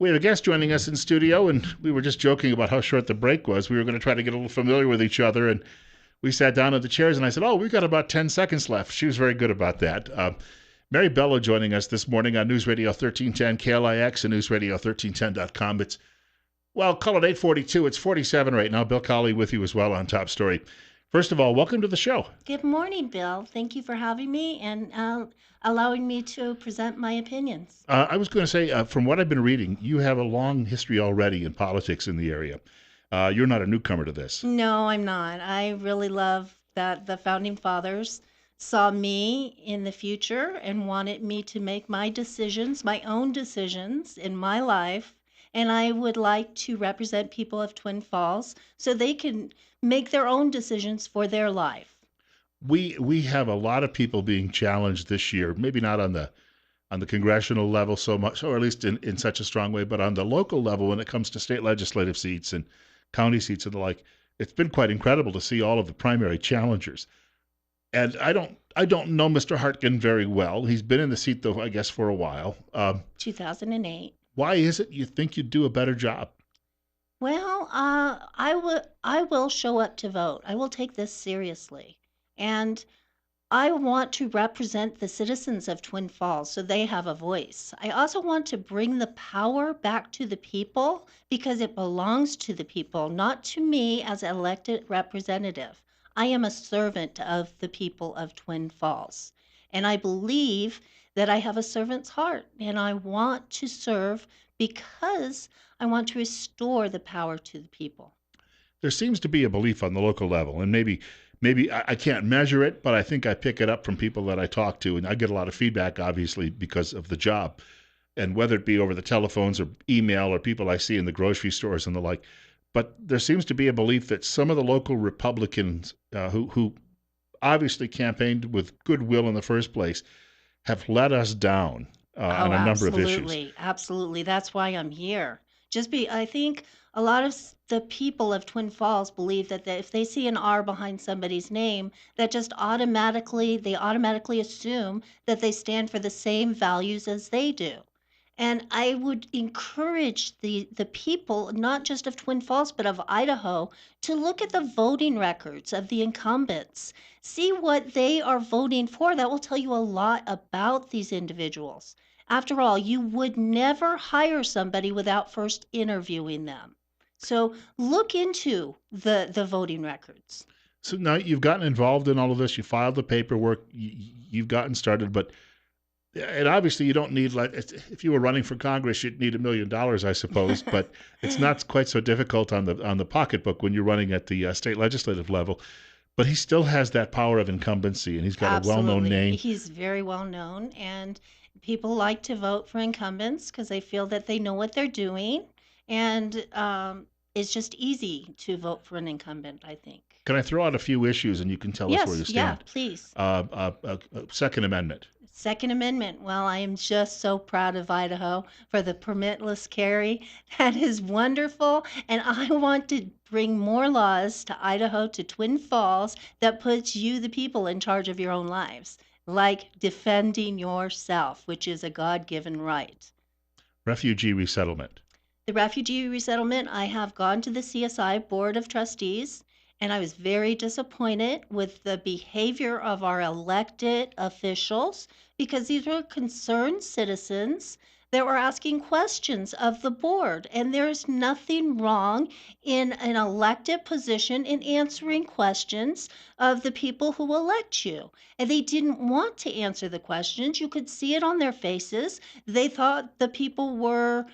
We have a guest joining us in studio, and we were just joking about how short the break was. We were going to try to get a little familiar with each other, and we sat down at the chairs, and I said, "Oh, we've got about 10 seconds left." She was very good about that. Mary Bello joining us this morning on News Radio 1310 KLIX and newsradio1310.com. Call it 8:42. It's 47 right now. Bill Colley with you as well on Top Story. First of all, welcome to the show. Good morning, Bill. Thank you for having me and allowing me to present my opinions. I was going to say, from what I've been reading, you have a long history already in politics in the area. You're not a newcomer to this. No, I'm not. I really love that the founding fathers saw me in the future and wanted me to make my decisions, my own decisions in my life. And I would like to represent people of Twin Falls so they can make their own decisions for their life. We have a lot of people being challenged this year, maybe not on the congressional level so much, or at least in such a strong way, but on the local level when it comes to state legislative seats and county seats and the like. It's been quite incredible to see all of the primary challengers. And I don't know Mr. Hartgen very well. He's been in the seat though, I guess, for a while. 2008. Why is it you think you'd do a better job? Well, I will show up to vote. I will take this seriously. And I want to represent the citizens of Twin Falls so they have a voice. I also want to bring the power back to the people because it belongs to the people, not to me as an elected representative. I am a servant of the people of Twin Falls. And I believe that I have a servant's heart and I want to serve because I want to restore the power to the people. There seems to be a belief on the local level, and maybe I can't measure it, but I think I pick it up from people that I talk to, and I get a lot of feedback, obviously, because of the job, and whether it be over the telephones or email or people I see in the grocery stores and the like. But there seems to be a belief that some of the local Republicans who obviously campaigned with goodwill in the first place have let us down on Oh, a number of issues. absolutely. Absolutely. That's why I'm here. I think a lot of the people of Twin Falls believe that if they see an R behind somebody's name, that they automatically assume that they stand for the same values as they do. And I would encourage the people, not just of Twin Falls, but of Idaho, to look at the voting records of the incumbents. See what they are voting for. That will tell you a lot about these individuals. After all, you would never hire somebody without first interviewing them. So look into the voting records. So now you've gotten involved in all of this. You filed the paperwork. You've gotten started, but and obviously you don't need, like, if you were running for Congress, you'd need $1 million, I suppose. But it's not quite so difficult on the pocketbook when you're running at the state legislative level. But he still has that power of incumbency, and he's got a well-known Absolutely. name. He's very well known, and people like to vote for incumbents because they feel that they know what they're doing. And it's just easy to vote for an incumbent, I think. Can I throw out a few issues, and you can tell us where you Yes, yeah, stand? please. Second Amendment. Second Amendment. Well, I am just so proud of Idaho for the permitless carry. That is wonderful. And I want to bring more laws to Idaho, to Twin Falls, that puts you, the people, in charge of your own lives, like defending yourself, which is a God given right. Refugee resettlement. The refugee resettlement, I have gone to the CSI Board of Trustees, and I was very disappointed with the behavior of our elected officials because these were concerned citizens that were asking questions of the board. And there's nothing wrong in an elected position in answering questions of the people who elect you. And they didn't want to answer the questions. You could see it on their faces. They thought the people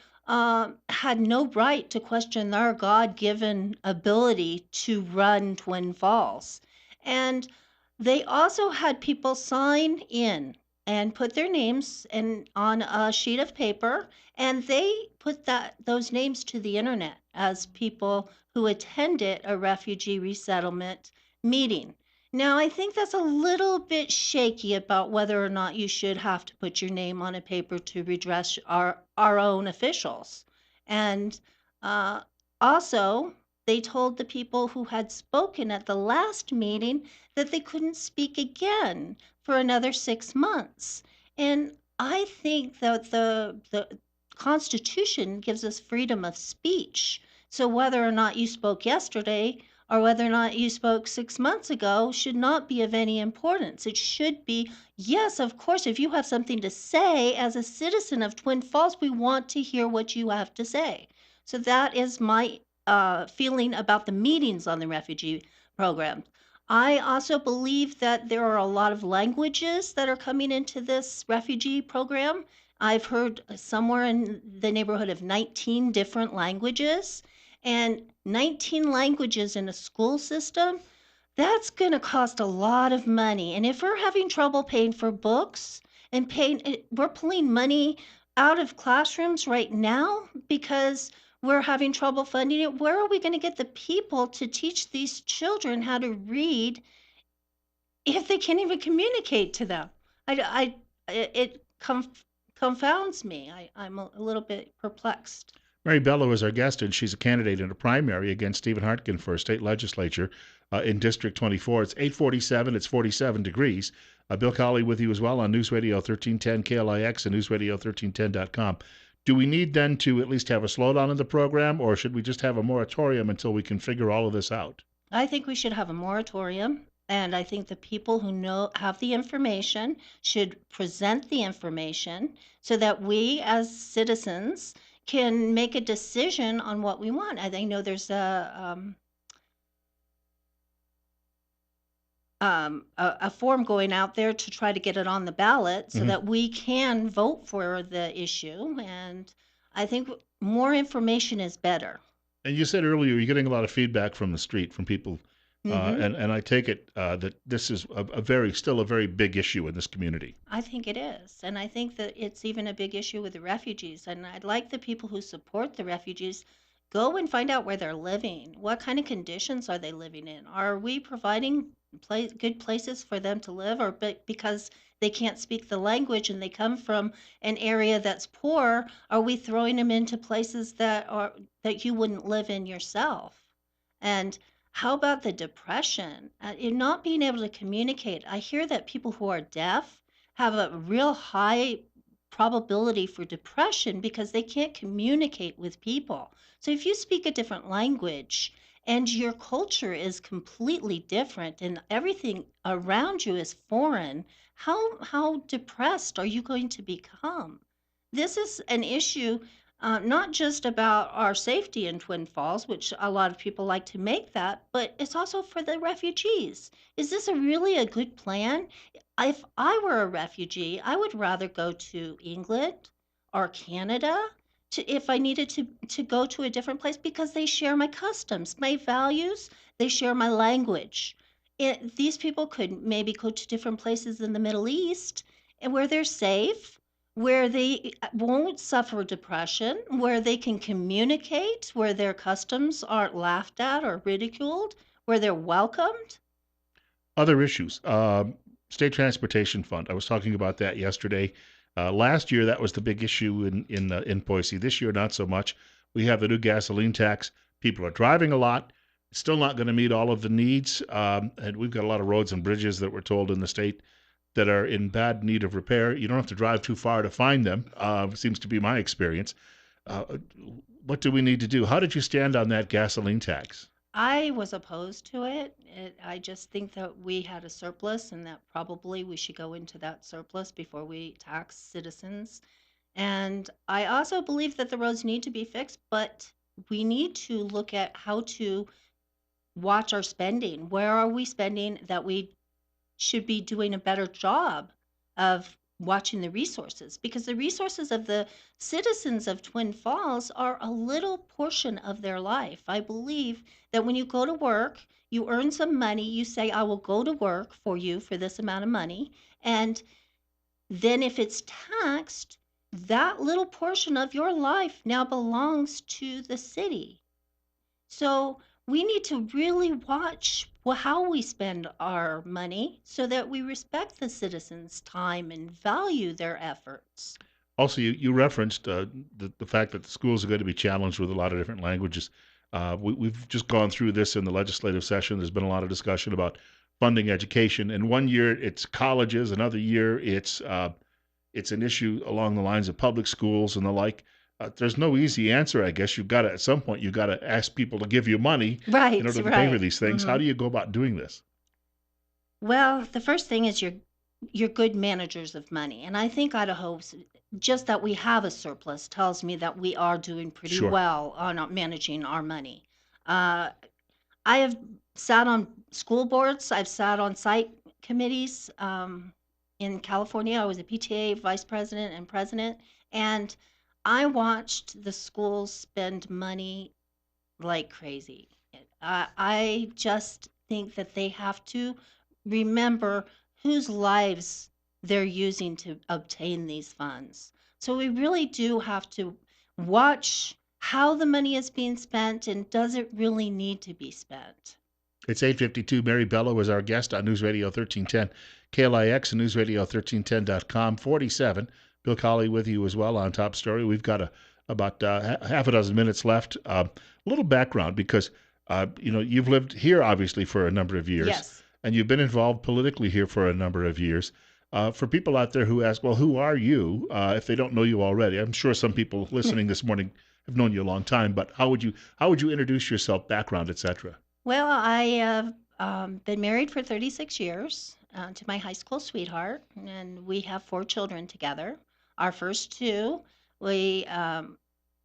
had no right to question their God given ability to run Twin Falls. And they also had people sign in and put their names on a sheet of paper, and they put those names to the internet as people who attended a refugee resettlement meeting. Now, I think that's a little bit shaky about whether or not you should have to put your name on a paper to redress our own officials. And uh, also, they told the people who had spoken at the last meeting that they couldn't speak again for another 6 months. And I think that the Constitution gives us freedom of speech. So whether or not you spoke yesterday or whether or not you spoke 6 months ago should not be of any importance. It should be, yes, of course, if you have something to say as a citizen of Twin Falls, we want to hear what you have to say. So that is my feeling about the meetings on the refugee program. I also believe that there are a lot of languages that are coming into this refugee program. I've heard somewhere in the neighborhood of 19 different languages, and 19 languages in a school system, that's going to cost a lot of money. And if we're having trouble paying for books and we're pulling money out of classrooms right now because we're having trouble funding it, where are we going to get the people to teach these children how to read if they can't even communicate to them? It confounds me. I'm a little bit perplexed. Mary Bello is our guest, and she's a candidate in a primary against Stephen Hartkin for state legislature in District 24. It's 847. It's 47 degrees. Bill Colley with you as well on News Radio 1310 KLIX and newsradio1310.com. Do we need then to at least have a slowdown in the program, or should we just have a moratorium until we can figure all of this out? I think we should have a moratorium, and I think the people who have the information should present the information so that we as citizens can make a decision on what we want. I know there's a form going out there to try to get it on the ballot so Mm-hmm. that we can vote for the issue. And I think more information is better. And you said earlier you're getting a lot of feedback from the street from people, Hmm. and I take it that this is still a very big issue in this community. I think it is. And I think that it's even a big issue with the refugees. And I'd like the people who support the refugees go and find out where they're living. What kind of conditions are they living in? Are we providing good places for them to live, or because they can't speak the language and they come from an area that's poor, are we throwing them into places that you wouldn't live in yourself? And how about the depression? In not being able to communicate. I hear that people who are deaf have a real high probability for depression because they can't communicate with people. So if you speak a different language and your culture is completely different and everything around you is foreign, how depressed are you going to become? This is an issue not just about our safety in Twin Falls, which a lot of people like to make that, but it's also for the refugees. Is this really a good plan? If I were a refugee, I would rather go to England or Canada if I needed to go to a different place because they share my customs, my values, they share my language. These people could maybe go to different places in the Middle East and where they're safe, where they won't suffer depression, where they can communicate, where their customs aren't laughed at or ridiculed, where they're welcomed. Other issues, state transportation fund. I was talking about that yesterday. Last year, that was the big issue in Boise. This year, not so much. We have the new gasoline tax. People are driving a lot. It's still not going to meet all of the needs, and we've got a lot of roads and bridges that we're told in the state that are in bad need of repair. You don't have to drive too far to find them. Seems to be my experience. Uh, what do we need to do? How did you stand on that gasoline tax? I was opposed to it. I just think that we had a surplus and that probably we should go into that surplus before we tax citizens. And I also believe that the roads need to be fixed, but we need to look at how to watch our spending. Where are we spending that we should be doing a better job of watching the resources? Because the resources of the citizens of Twin Falls are a little portion of their life. I believe that when you go to work, you earn some money, you say, I will go to work for you for this amount of money. And then if it's taxed, that little portion of your life now belongs to the city. So we need to really watch how we spend our money so that we respect the citizens' time and value their efforts. Also, you referenced the fact that the schools are going to be challenged with a lot of different languages. We've just gone through this in the legislative session. There's been a lot of discussion about funding education. And one year it's colleges, another year it's an issue along the lines of public schools and the like. there's no easy answer, I guess. You've got to, at some point, you've got to ask people to give you money in Right, order to pay for right. these things. How Hmm. do you go about doing this? Well, the first thing is you're good managers of money, and I think Idaho's just that we have a surplus tells me that we are doing pretty Sure. well on managing our money. Uh, I have sat on school boards. I've sat on site committees. In California, I was a PTA vice president and president, and I watched the schools spend money like crazy. I just think that they have to remember whose lives they're using to obtain these funds. So we really do have to watch how the money is being spent and does it really need to be spent? It's 8:52. Mary Bello is our guest on News Radio 1310, KLIX and newsradio1310.com. 47. Bill Colley with you as well on Top Story. We've got about half a dozen minutes left. A little background because, you've lived here obviously for a number of years, Yes. and you've been involved politically here for a number of years. For people out there who ask, well, who are you? If they don't know you already, I'm sure some people listening this morning have known you a long time. But how would you introduce yourself, background, etc.? Well, I have been married for 36 years to my high school sweetheart, and we have 4 children together. Our first two, we um,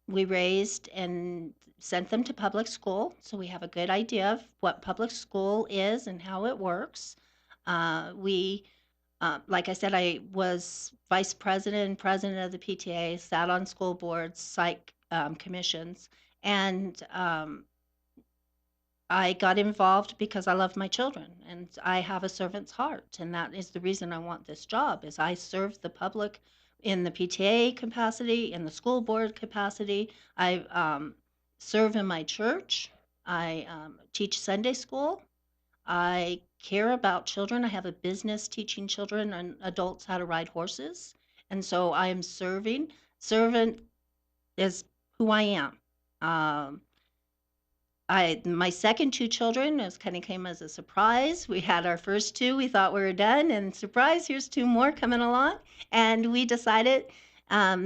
we raised and sent them to public school, so we have a good idea of what public school is and how it works. We, like I said, I was vice president and president of the PTA, sat on school boards, psych commissions, and I got involved because I love my children and I have a servant's heart, and that is the reason I want this job is I serve the public in the PTA capacity, in the school board capacity. I serve in my church. I teach Sunday school. I care about children. I have a business teaching children and adults how to ride horses. And so I am serving. Servant is who I am. Um, my second 2 children, it kinda came as a surprise. We had our first 2, we thought we were done, and surprise, here's 2 more coming along, and we decided,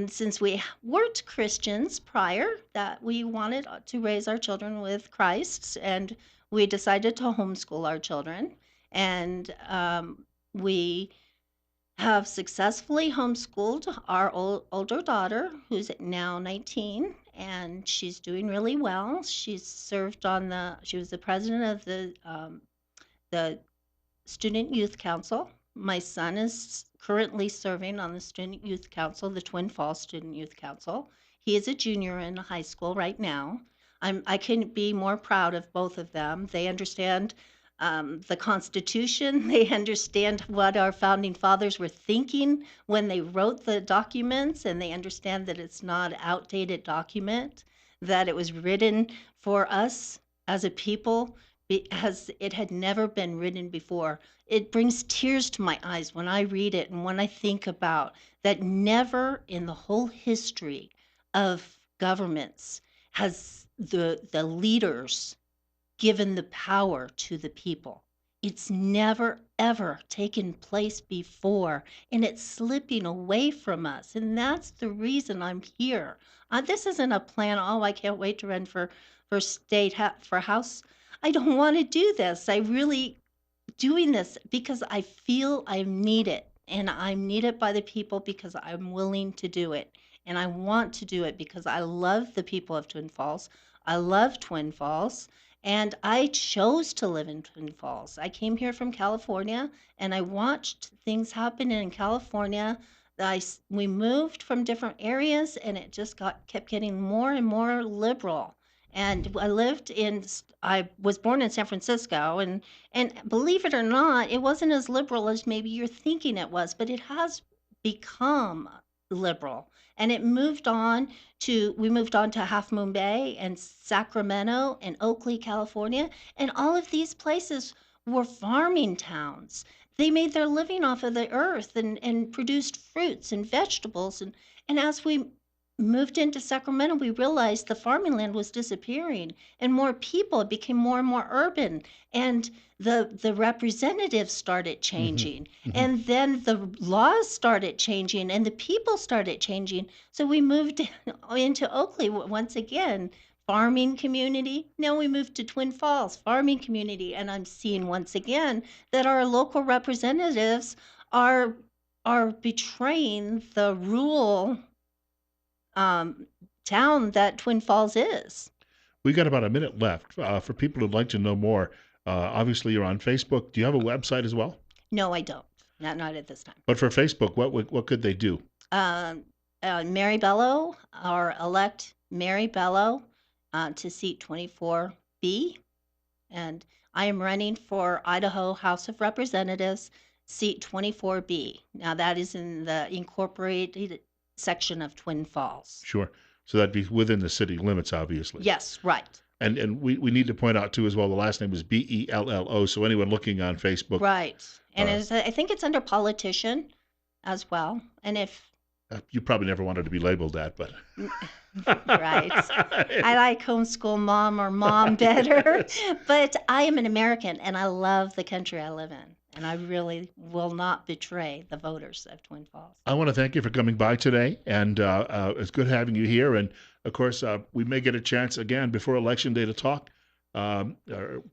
since we weren't Christians prior, that we wanted, to raise our children with Christ, and we decided to homeschool our children, and, we have successfully homeschooled our older daughter, who's now 19, and she's doing really well. She was the president of the Student Youth Council. My son is currently serving on the Student Youth Council, the Twin Falls Student Youth Council. He is a junior in high school right now. I couldn't be more proud of both of them. They understand the Constitution. They understand what our founding fathers were thinking when they wrote the documents, and they understand that it's not an outdated document, that it was written for us as a people as it had never been written before. It brings tears to my eyes when I read it and when I think about that never in the whole history of governments has the leaders given the power to the people. It's never ever taken place before, and it's slipping away from us. And that's the reason I'm here. This isn't a plan. Oh, I can't wait to run for for house. I don't want to do this. I really doing this because I feel I need it, and I'm needed by the people because I'm willing to do it. And I want to do it because I love the people of Twin Falls. I love Twin Falls, and I chose to live in Twin Falls. I came here from California, and I watched things happen in California. We moved from different areas, and it just kept getting more and more liberal. And I was born in San Francisco, and believe it or not, it wasn't as liberal as maybe you're thinking it was, but it has become liberal. And we moved on to Half Moon Bay and Sacramento and Oakley, California. And all of these places were farming towns. They made their living off of the earth and produced fruits and vegetables. And as we moved into Sacramento, we realized the farming land was disappearing and more people, it became more and more urban. And the representatives started Hmm. changing. Hmm. And then the laws started changing and the people started changing. So we moved into Oakley once again, farming community. Now we moved to Twin Falls, farming community. And I'm seeing once again that our local representatives are are betraying the rural um, town that Twin Falls is. We got about a minute left. For people who'd like to know more, obviously you're on Facebook. Do you have a website as well? No, I don't. Not at this time. But for Facebook, what could they do? Um, Mary Bello, or elect Mary Bello to seat 24B. And I am running for Idaho House of Representatives, seat 24B. Now, that is in the incorporated section of Twin Falls. Sure. So that'd be within the city limits, obviously. Yes, right. And we need to point out too as well. The last name is Bello. So anyone looking on Facebook, Right. And uh, I think it's under politician as well. And if you probably never wanted to be labeled that, but right. I like homeschool mom or mom better, yes. but I am an American and I love the country I live in. And I really will not betray the voters of Twin Falls. I want to thank you for coming by today, and it's good having you here. And of course, we may get a chance again before Election Day to talk. Or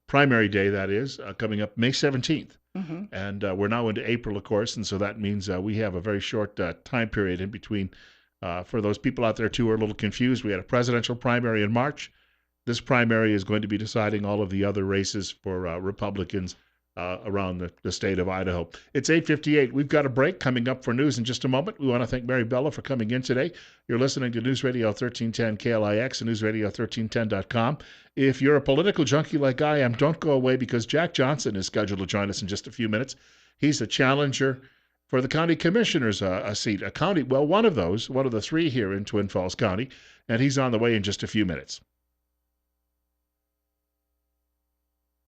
primary day, that is, coming up May 17th. Hmm. And we're now into April, of course, and so that means we have a very short time period in between. For those people out there too who are a little confused, we had a presidential primary in March. This primary is going to be deciding all of the other races for Republicans around the state of Idaho. It's 8:58. We've got a break coming up for news in just a moment. We want to thank Mary Bello for coming in today. You're listening to News Radio 1310 KLIX and newsradio1310.com. If you're a political junkie like I am, don't go away because Jack Johnson is scheduled to join us in just a few minutes. He's a challenger for the county commissioner's seat, one of the three here in Twin Falls County, and he's on the way in just a few minutes.